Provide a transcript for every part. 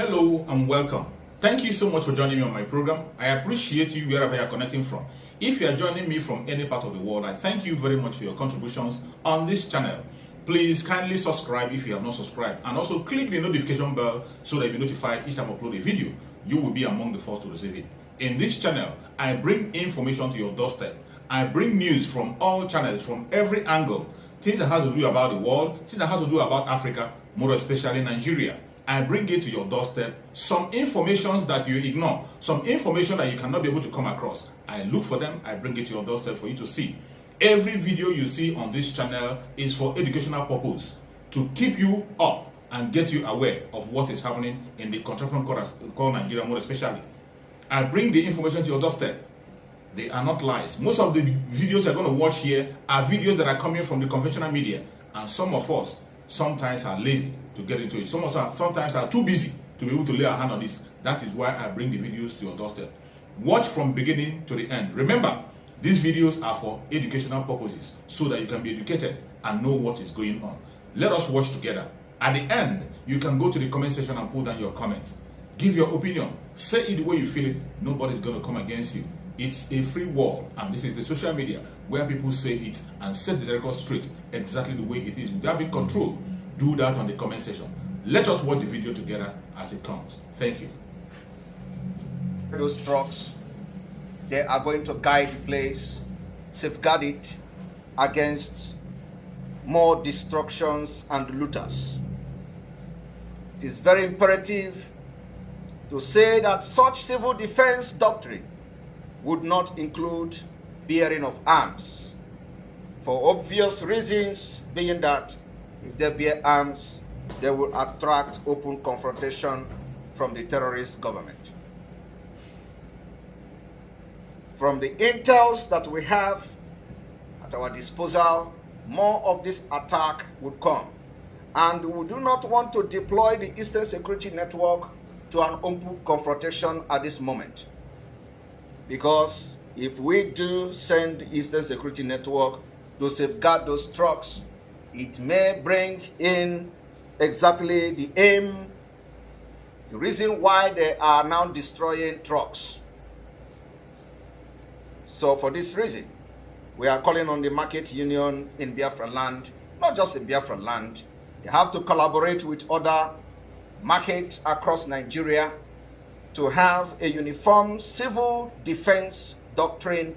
Hello and welcome. Thank you so much for joining me on my program. I appreciate you wherever you are connecting from. If you are joining me from any part of the world, I thank you very much for your contributions on this channel. Please kindly subscribe if you have not subscribed, and also click the notification bell so that you'll be notified each time I upload a video. You will be among the first to receive it. In this channel, I bring information to your doorstep. I bring news from all channels, from every angle. Things that have to do about the world, things that have to do about Africa, more especially Nigeria. I bring it to your doorstep, some information that you ignore, some information that you cannot be able to come across. I look for them, I bring it to your doorstep for you to see. Every video you see on this channel is for educational purpose, to keep you up and get you aware of what is happening in the contraction called Nigeria, more especially. I bring the information to your doorstep. They are not lies. Most of the videos you're going to watch here are videos that are coming from the conventional media, and some of us sometimes are lazy to get into it. Some of us sometimes are too busy to be able to lay our hand on this. That is why I bring the videos to your doorstep. Watch from beginning to the end. Remember, these videos are for educational purposes, so that you can be educated and know what is going on. Let us watch together. At the end, you can go to the comment section and put down your comment. Give your opinion. Say it the way you feel it. Nobody's going to come against you. It's a free world, and this is the social media where people say it and set the record straight exactly the way it is without being controlled. Do that on the comment section. Let us watch the video together as it comes. Thank you. Those trucks, they are going to guide the place, safeguard it against more destructions and looters. It is very imperative to say that such civil defense doctrine would not include bearing of arms, for obvious reasons, being that if they bear arms, they will attract open confrontation from the terrorist government. From the intels that we have at our disposal, more of this attack would come, and we do not want to deploy the Eastern Security Network to an open confrontation at this moment. Because if we do send the Eastern Security Network to safeguard those trucks, it may bring in exactly the aim, the reason why they are now destroying trucks. So for this reason, we are calling on the market union in Biafra land, not just in Biafra land. They have to collaborate with other markets across Nigeria to have a uniform civil defense doctrine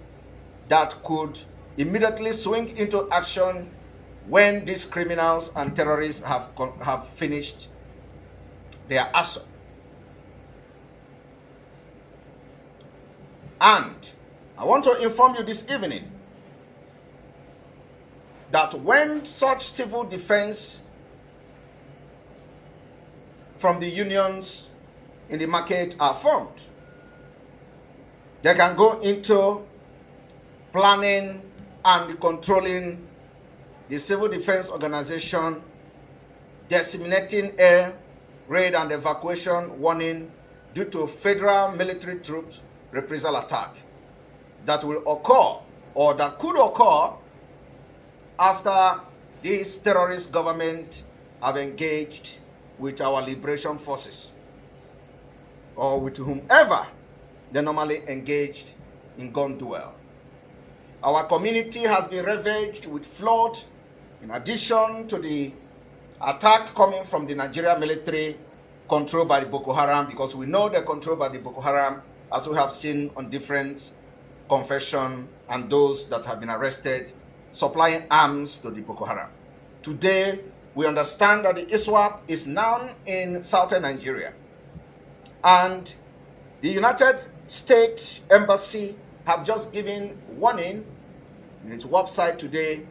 that could immediately swing into action when these criminals and terrorists have finished their assault. And I want to inform you this evening that when such civil defense from the unions in the market are formed, they can go into planning and controlling the civil defense organization, disseminating air raid and evacuation warning due to federal military troops reprisal attack that will occur, or that could occur, after this terrorist government have engaged with our liberation forces, or with whomever they normally engaged in gun duel. Our community has been ravaged with flood, in addition to the attack coming from the Nigeria military controlled by the Boko Haram, because we know they're controlled by the Boko Haram, as we have seen on different confessions and those that have been arrested supplying arms to the Boko Haram. Today, we understand that the ISWAP is now in southern Nigeria, and the United States Embassy have just given warning in its website today,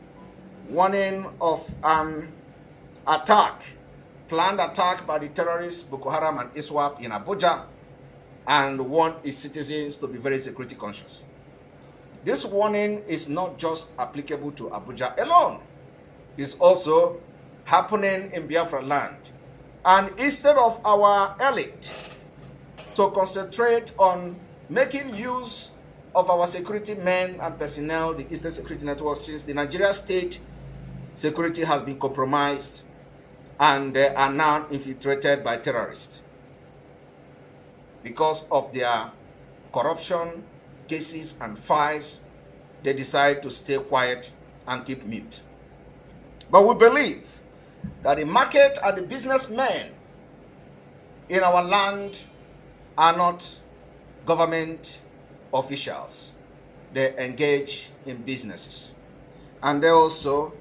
warning of an attack, planned attack by the terrorists Boko Haram and ISWAP in Abuja, and warned its citizens to be very security conscious. This warning is not just applicable to Abuja alone. It's also happening in Biafra land. And instead of our elite to concentrate on making use of our security men and personnel, the Eastern Security Network, since the Nigeria state security has been compromised and they are now infiltrated by terrorists, because of their corruption cases and files, they decide to stay quiet and keep mute. But we believe that the market and the businessmen in our land are not government officials. They engage in businesses. And they also,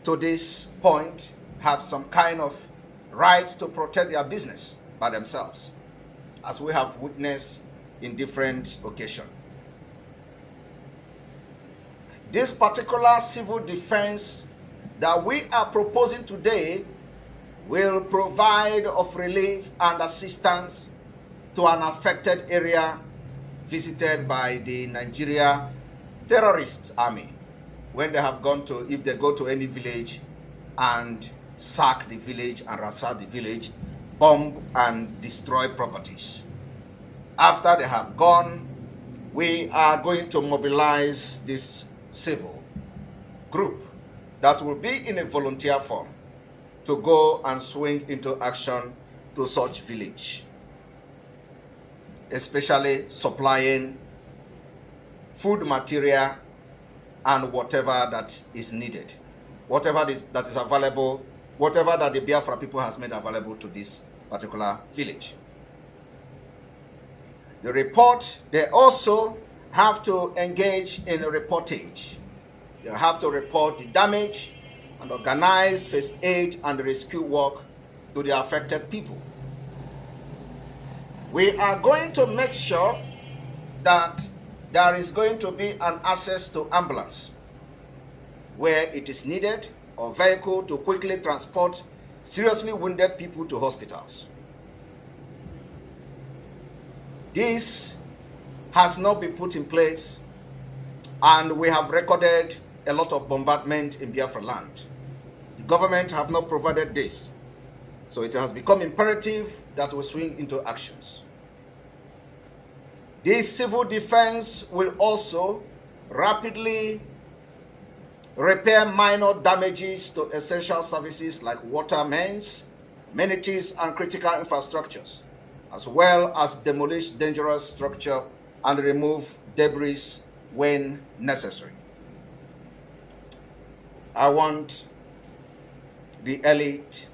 to this point, have some kind of right to protect their business by themselves, as we have witnessed in different occasions. This particular civil defense that we are proposing today will provide of relief and assistance to an affected area visited by the Nigeria terrorist army when they have gone to, if they go to any village and sack the village and ransack the village, bomb and destroy properties. After they have gone, we are going to mobilize this civil group that will be in a volunteer form to go and swing into action to such village, especially supplying food material and whatever that is needed, whatever that is available, whatever that the Biafra people has made available to this particular village. The report, they also have to engage in a reportage. They have to report the damage and organize first aid and rescue work to the affected people. We are going to make sure that there is going to be an access to ambulance where it is needed, or vehicle to quickly transport seriously wounded people to hospitals. This has not been put in place, and we have recorded a lot of bombardment in Biafra land. The government have not provided this, so it has become imperative that we swing into actions. This civil defense will also rapidly repair minor damages to essential services like water mains, amenities, and critical infrastructures, as well as demolish dangerous structure and remove debris when necessary. I want the elite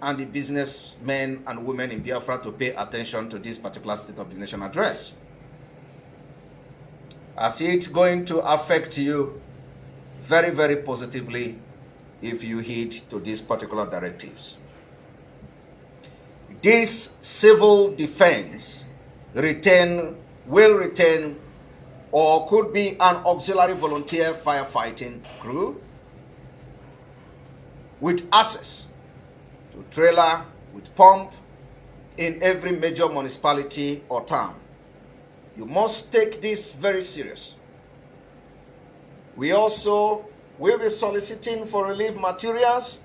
and the businessmen and women in Biafra to pay attention to this particular State of the Nation address, as it's going to affect you very, very positively if you heed to these particular directives. This civil defense will retain or could be an auxiliary volunteer firefighting crew with access to trailer with pump in every major municipality or town. You must take this very serious. We also will be soliciting for relief materials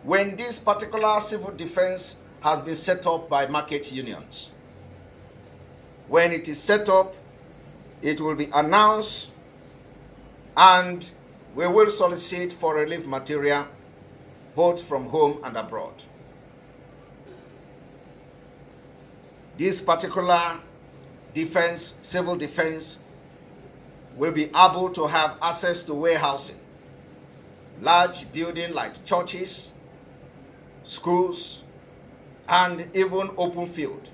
when this particular civil defense has been set up by market unions. When it is set up, it will be announced, and we will solicit for relief material both from home and abroad. This particular defense, civil defense, will be able to have access to warehousing, large buildings like churches, schools, and even open field,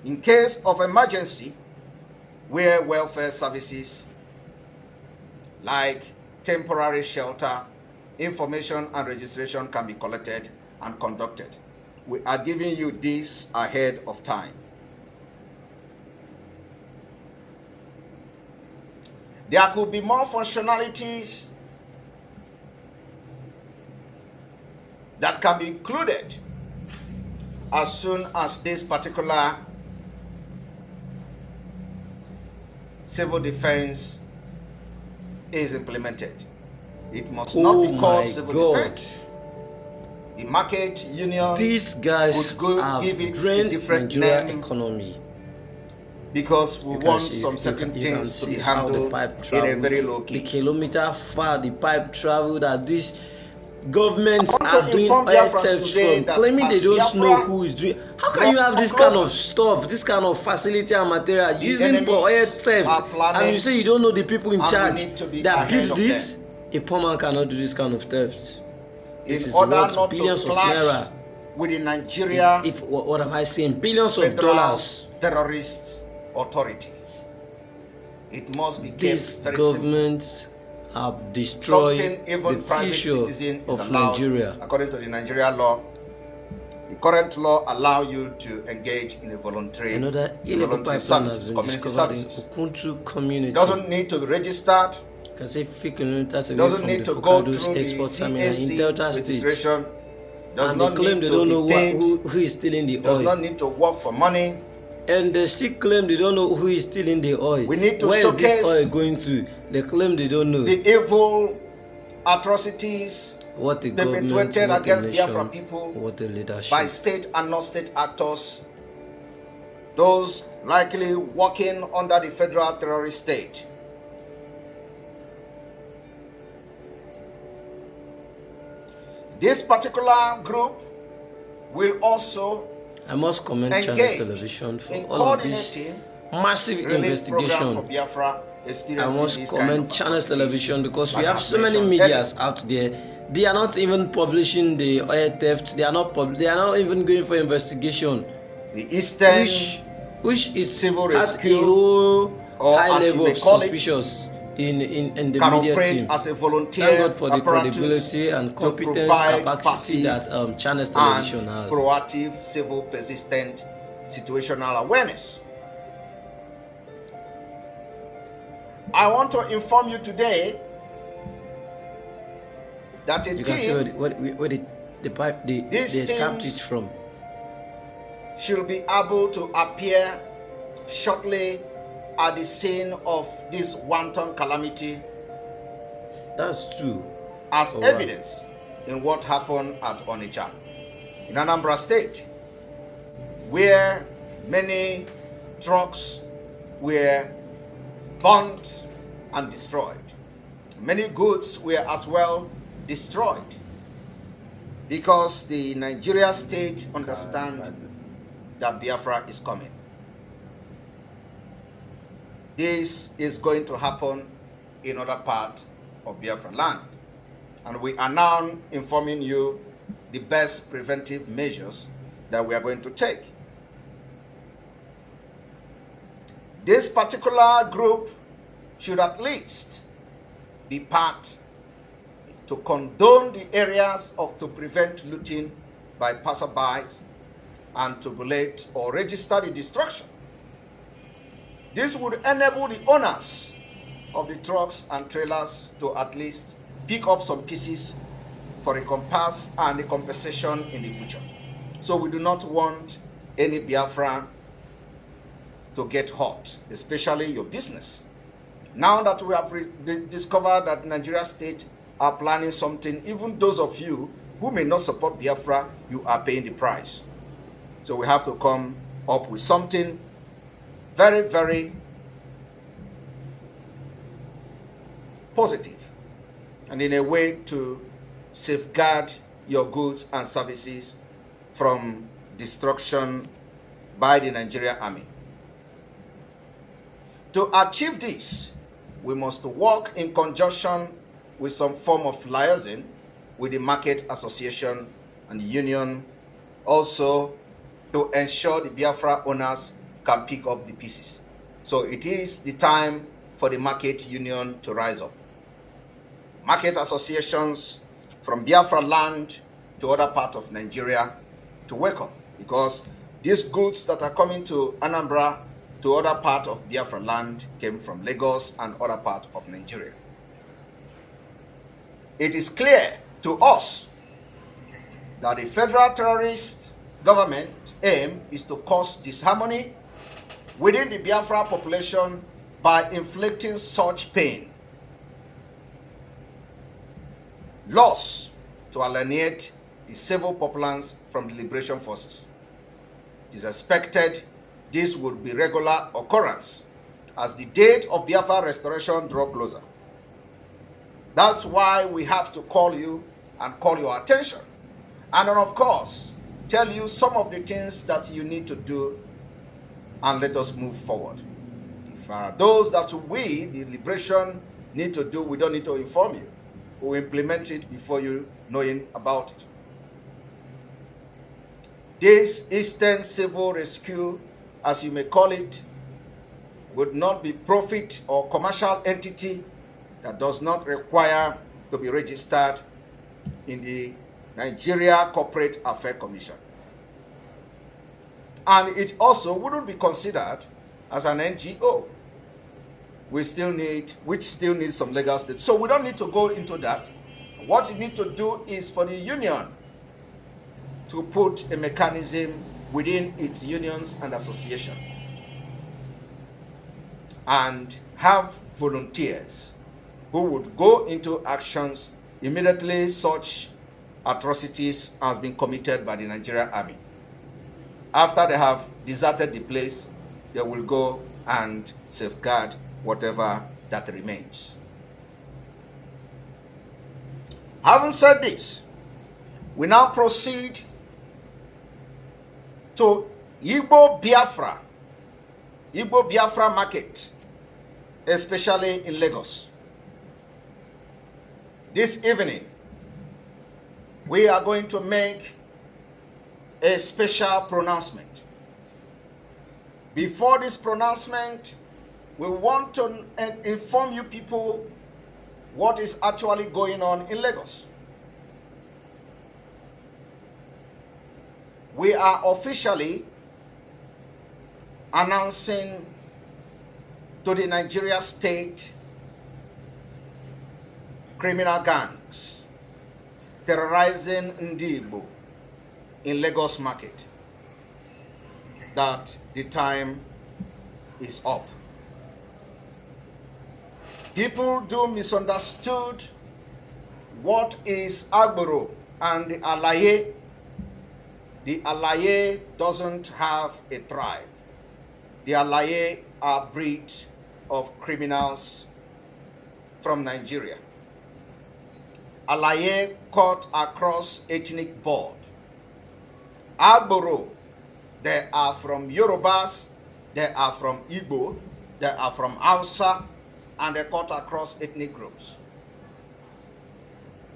in case of emergency, where welfare services like temporary shelter, information and registration can be collected and conducted. We are giving you this ahead of time. There could be more functionalities that can be included as soon as this particular civil defense is implemented. It must not be called civil defense. The market union, these guys would give it a different name economy, because we want some certain things to be handled in a very low key. The kilometer far the pipe traveled, that this governments are doing oil thefts from, claiming they don't know who is doing. How can you have this kind of stuff, this kind of facility and material using for oil theft, and you say you don't know the people in charge that built this? A poor man cannot do this kind of theft. This is worth billions of naira. With Nigeria, if what am I saying? Billions of dollars. Terrorist authority. It must be kept this very government simple. Have destroyed even the future of Nigeria. According to the Nigeria law, the current law allows you to engage in a voluntary services, community services. Ukuntu community. It doesn't need to be registered. Can say it doesn't need to go through the CAC registration. Does not claim need they to don't know paid, who is stealing the oil. Does not need to work for money. And they still claim they don't know who is stealing the oil. We need to Where showcase is this oil going to? They claim they don't know. The evil atrocities perpetrated against Biafra people by state and non-state actors, those likely working under the federal terrorist state. This particular group will also I must commend Channels Television for all of this massive investigation. For Biafra, I must commend Channels Television because we have so many medias out there. They are not even publishing the oil theft. They are not even going for investigation. The Eastern, which is civil at rescue, a whole high level of suspicious in the media team. As a volunteer. Thank God for the credibility and competence, capacity that Channels Television has. Proactive, civil, persistent, situational awareness. I want to inform you today that a you team, can see where they tapped it from. Should be able to appear shortly at the scene of this wanton calamity. That's true. As evidence in what happened at Onitsha, in Anambra State, where many trucks were burnt and destroyed. Many goods were as well destroyed because the Nigeria state understand that Biafra is coming. This is going to happen in other parts of Biafra land. And we are now informing you the best preventive measures that we are going to take. This particular group should at least be part to condone the areas to prevent looting by passerbys and to relate or register the destruction. This would enable the owners of the trucks and trailers to at least pick up some pieces for a compass and a compensation in the future. So we do not want any Biafra to get hurt, especially your business. Now that we have discovered that Nigeria state are planning something, even those of you who may not support Biafra, you are paying the price. So we have to come up with something very, very positive and in a way to safeguard your goods and services from destruction by the Nigerian army. To achieve this, we must work in conjunction with some form of liaison with the Market Association and the Union, also to ensure the Biafra owners can pick up the pieces. So it is the time for the Market Union to rise up. Market associations from Biafra land to other parts of Nigeria to wake up, because these goods that are coming to Anambra to other parts of Biafra land came from Lagos and other parts of Nigeria. It is clear to us that the federal terrorist government aim is to cause disharmony within the Biafra population by inflicting such pain, loss to alienate the civil populace from the liberation forces. It is expected this would be regular occurrence as the date of Biafra restoration draw closer. That's why we have to call you and call your attention. And then, of course, tell you some of the things that you need to do, and let us move forward. If there are those that we, the liberation, need to do, we don't need to inform you. We will implement it before you knowing about it. This Eastern Civil Rescue, as you may call it, would not be profit or commercial entity that does not require to be registered in the Nigeria Corporate Affairs Commission. And it also wouldn't be considered as an NGO. Which still needs some legal status. So we don't need to go into that. What you need to do is for the union to put a mechanism within its unions and association and have volunteers who would go into actions immediately such atrocities has been committed by the Nigerian army. After they have deserted the place, they will go and safeguard whatever that remains. Having said this, we now proceed to Igbo Biafra market, especially in Lagos. This evening, we are going to make a special pronouncement. Before this pronouncement, we want to inform you people what is actually going on in Lagos. We are officially announcing to the Nigeria state criminal gangs terrorizing Ndi Igbo in Lagos market that the time is up. People do misunderstood what is Agboro and the Alaye. The Alaye doesn't have a tribe. The Alaye are a breed of criminals from Nigeria. Alaye cut across ethnic board. Agboro, they are from Yorubas, they are from Igbo, they are from Hausa, and they cut across ethnic groups.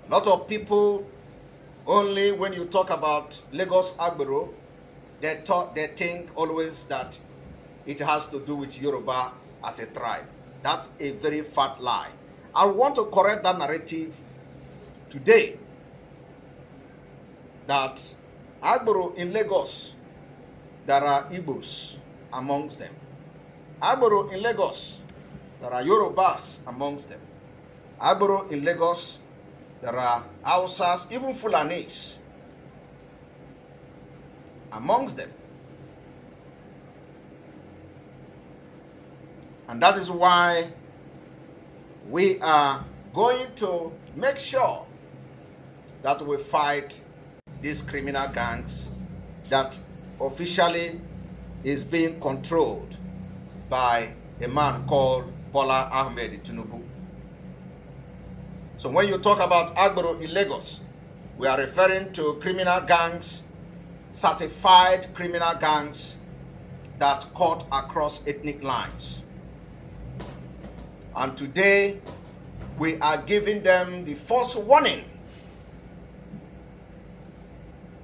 A lot of people, only when you talk about Lagos Agboro, they think always that it has to do with Yoruba as a tribe. That's a very fat lie. I want to correct that narrative today, that Agboro in Lagos, there are Igbos amongst them. Agboro in Lagos, there are Yorubas amongst them. Agboro in Lagos, there are Hausas, even Fulanis amongst them. And that is why we are going to make sure that we fight these criminal gangs that officially is being controlled by a man called Bola Ahmed Tinubu. So when you talk about Agboro in Lagos, we are referring to criminal gangs, certified criminal gangs that cut across ethnic lines. And today, we are giving them the first warning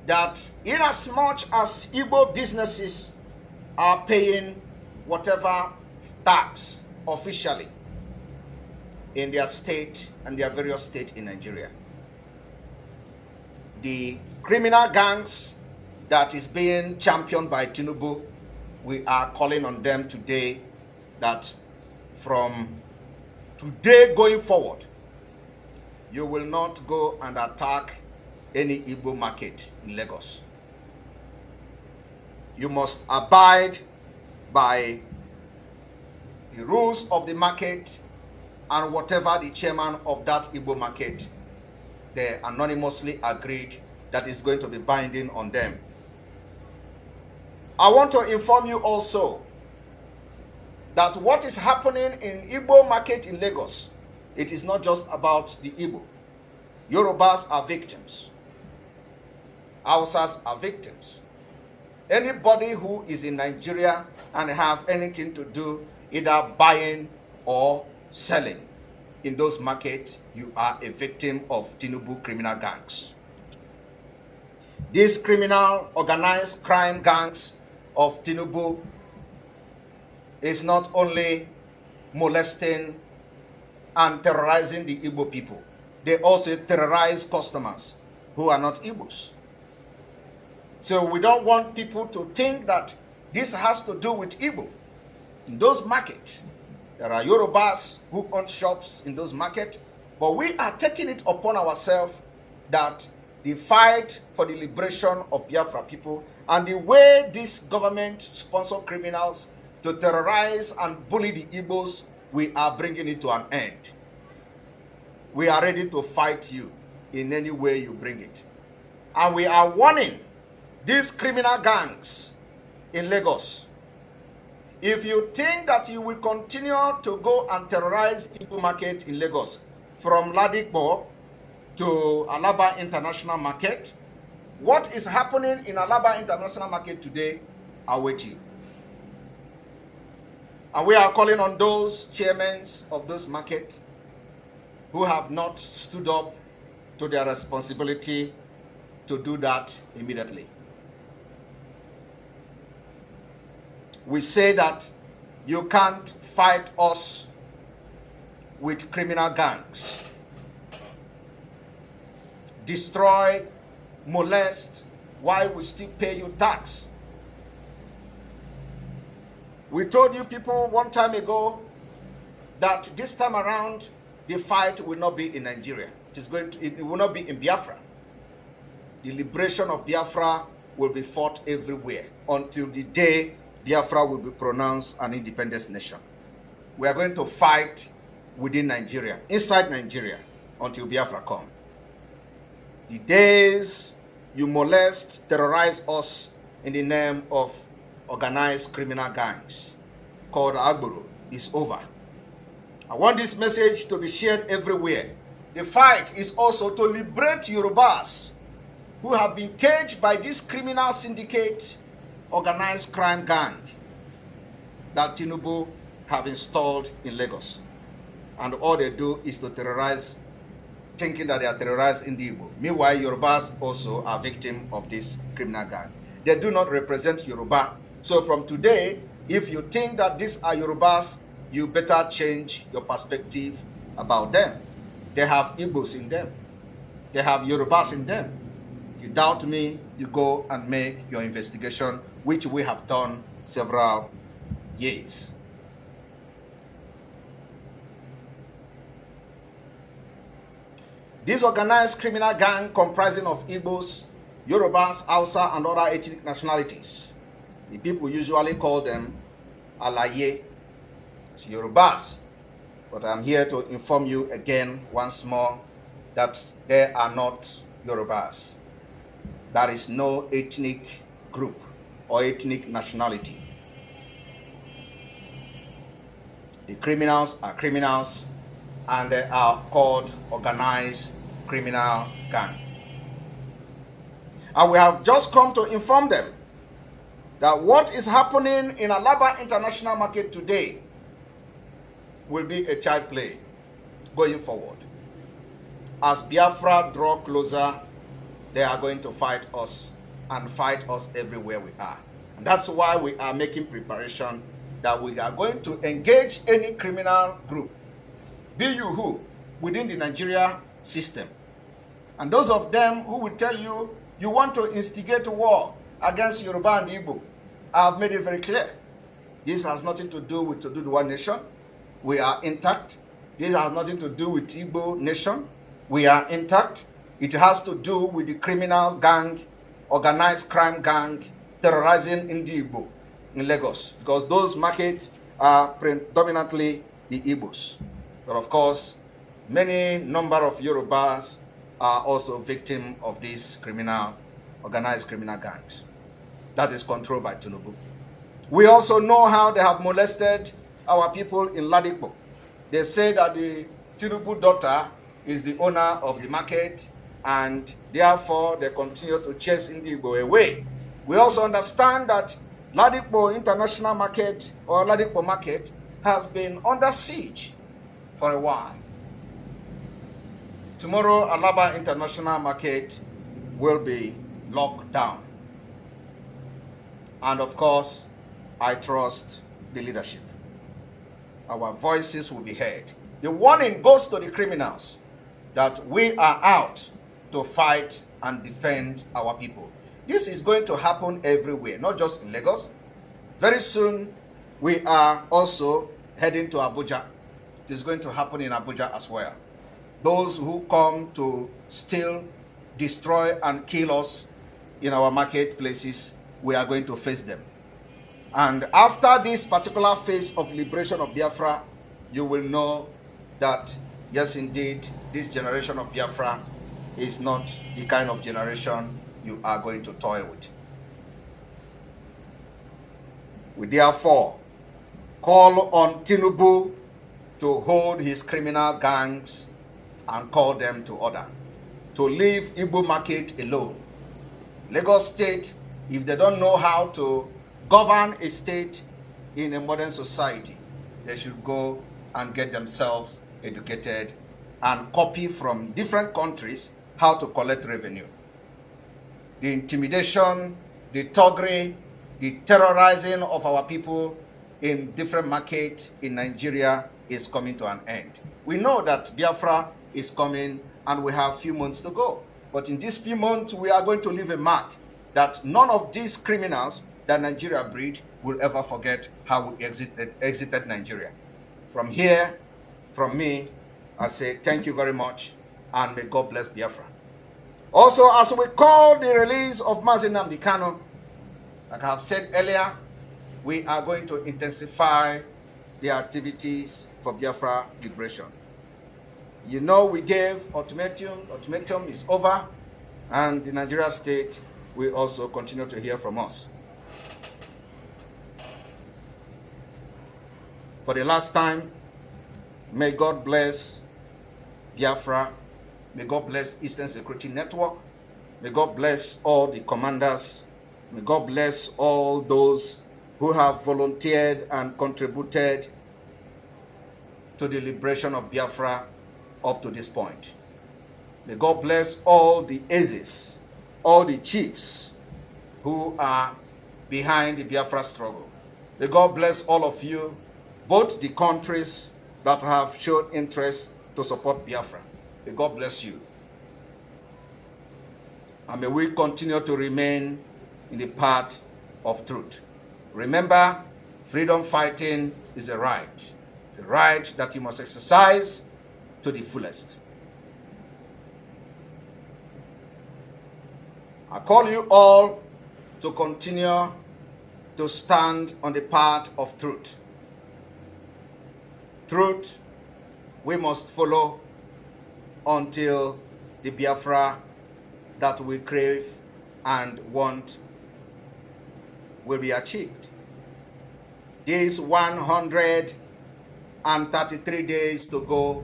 that inasmuch as Igbo businesses are paying whatever tax officially in their state and their various states in Nigeria, the criminal gangs that is being championed by Tinubu, we are calling on them today that from today going forward, you will not go and attack any Igbo market in Lagos. You must abide by the rules of the market and whatever the chairman of that Igbo market, they anonymously agreed that is going to be binding on them. I want to inform you also that what is happening in Igbo market in Lagos, it is not just about the Igbo. Yorubas are victims. Hausas are victims. Anybody who is in Nigeria and have anything to do either buying or selling in those markets, you are a victim of Tinubu criminal gangs. These criminal organized crime gangs of Tinubu is not only molesting and terrorizing the Igbo people, they also terrorize customers who are not Igbos. So we don't want people to think that this has to do with Igbo. In those markets, there are Yorubas who own shops in those markets, but we are taking it upon ourselves that the fight for the liberation of Biafra people and the way this government sponsor criminals to terrorize and bully the Igbos, we are bringing it to an end. We are ready to fight you in any way you bring it. And we are warning these criminal gangs in Lagos. If you think that you will continue to go and terrorize Igbo market in Lagos, from Ladikbo to Alaba International Market, what is happening in Alaba International Market today awaits you. And we are calling on those chairmen of those markets who have not stood up to their responsibility to do that immediately. We say that you can't fight us with criminal gangs, destroy, molest, while we still pay you tax. We told you people one time ago that this time around the fight will not be in Nigeria. It will not be in Biafra. The liberation of Biafra will be fought everywhere until the day Biafra will be pronounced an independent nation. We are going to fight within Nigeria, inside Nigeria, until Biafra comes. The days you molest, terrorize us in the name of organized criminal gangs called Agboro is over. I want this message to be shared everywhere. The fight is also to liberate Yorubas who have been caged by this criminal syndicate, organized crime gang that Tinubu have installed in Lagos. And all they do is to terrorize, thinking that they are terrorizing the Igbo. Meanwhile, Yorubas also are victims of this criminal gang. They do not represent Yoruba. So from today, if you think that these are Yorubas, you better change your perspective about them. They have Igbos in them. They have Yorubas in them. If you doubt me, you go and make your investigation, which we have done several years. This organized criminal gang comprising of Igbos, Yorubas, Hausa, and other ethnic nationalities. The people usually call them Alaye, Yorubas. But I'm here to inform you again once more that they are not Yorubas. There is no ethnic group or ethnic nationality. The criminals are criminals, and they are called organized criminal gang. And we have just come to inform them that what is happening in Alaba International Market today will be a child play going forward. As Biafra draw closer, they are going to fight us and fight us everywhere we are. And that's why we are making preparation that we are going to engage any criminal group, be you who, within the Nigeria system. And those of them who will tell you, you want to instigate war against Yoruba and Igbo, I have made it very clear. This has nothing to do with to do the one nation. We are intact. This has nothing to do with Igbo nation. We are intact. It has to do with the criminal gang, organized crime gang, terrorizing in the Igbo in Lagos, because those markets are predominantly the Igbos. But of course, many number of Yorubas are also victims of these criminal, organized criminal gangs that is controlled by Tinubu. We also know how they have molested our people in Ladikbo. They say that the Tinubu daughter is the owner of the market, and therefore they continue to chase Indigo away. We also understand that Ladipo International Market or Ladipo Market has been under siege for a while. Tomorrow, Alaba International Market will be locked down. And of course, I trust the leadership. Our voices will be heard. The warning goes to the criminals that we are out to fight and defend our people. This is going to happen everywhere, not just in Lagos. Very soon, we are also heading to Abuja. It is going to happen in Abuja as well. Those who come to steal, destroy, and kill us in our marketplaces, we are going to face them. And after this particular phase of liberation of Biafra, you will know that, yes, indeed, this generation of Biafra is not the kind of generation you are going to toy with. We therefore call on Tinubu to hold his criminal gangs and call them to order, to leave Igbo market alone. Lagos State, if they don't know how to govern a state in a modern society, they should go and get themselves educated and copy from different countries how to collect revenue. The intimidation, the thuggery, the terrorizing of our people in different markets in Nigeria is coming to an end. We know that Biafra is coming and we have a few months to go. But in these few months, we are going to leave a mark that none of these criminals that Nigeria breed will ever forget how we exited Nigeria. From here, from me, I say thank you very much and may God bless Biafra. Also, as we call the release of Mazi Nnamdi Kanu, like I have said earlier, we are going to intensify the activities for Biafra liberation. You know, we gave ultimatum. Ultimatum is over, and the Nigeria state will also continue to hear from us. For the last time, may God bless Biafra. May God bless Eastern Security Network. May God bless all the commanders. May God bless all those who have volunteered and contributed to the liberation of Biafra up to this point. May God bless all the Aziz, all the chiefs who are behind the Biafra struggle. May God bless all of you, both the countries that have shown interest to support Biafra. May God bless you. And may we continue to remain in the path of truth. Remember, freedom fighting is a right. It's a right that you must exercise to the fullest. I call you all to continue to stand on the path of truth. Truth we must follow until the Biafra that we crave and want will be achieved. These 133 days to go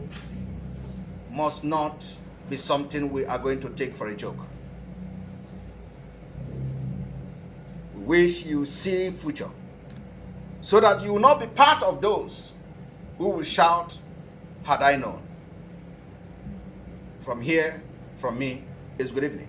must not be something we are going to take for a joke. We wish you see future so that you will not be part of those who will shout, "Had I known." From here, from me, is good evening.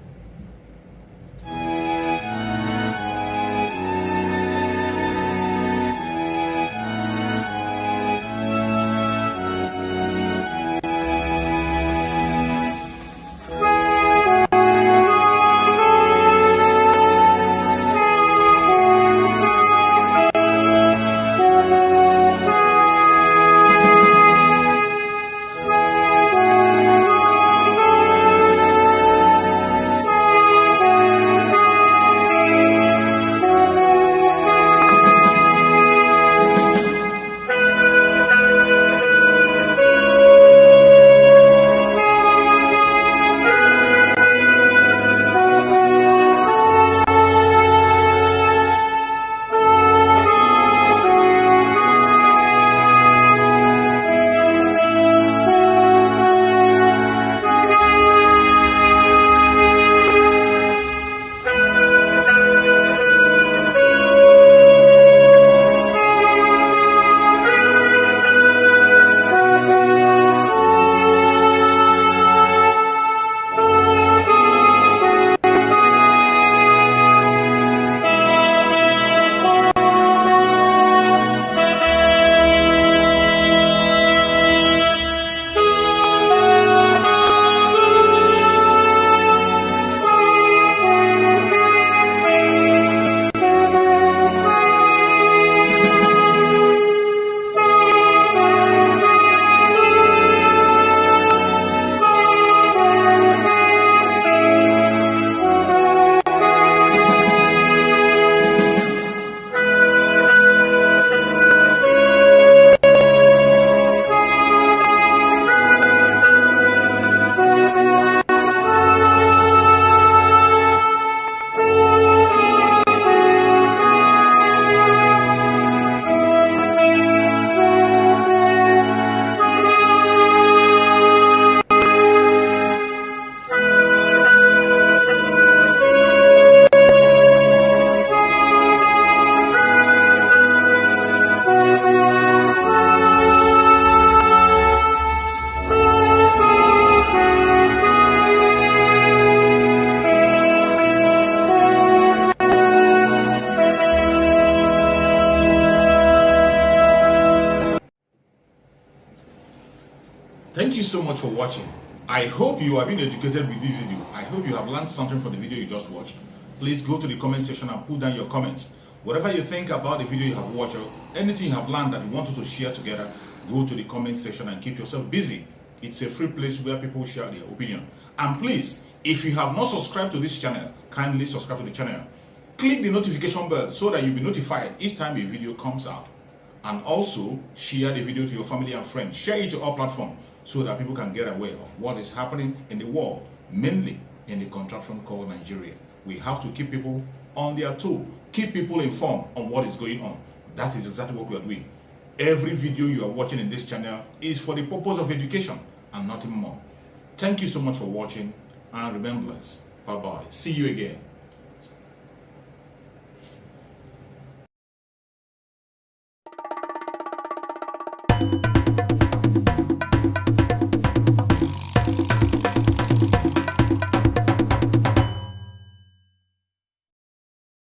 so much for watching. I hope you have been educated with this video. I hope you have learned something from the video you just watched. Please go to the comment section and put down your comments. Whatever you think about the video you have watched, or anything you have learned that you want to share together, go to the comment section and keep yourself busy. It's a free place where people share their opinion. And please, if you have not subscribed to this channel, kindly subscribe to the channel. Click the notification bell so that you'll be notified each time a video comes out. And also, share the video to your family and friends. Share it to all platforms so that people can get aware of what is happening in the world, mainly in the contraption called Nigeria. We have to keep people on their toe, keep people informed on what is going on. That is exactly what we are doing. Every video you are watching in this channel is for the purpose of education and nothing more. Thank you so much for watching, and remember, bye-bye. See you again.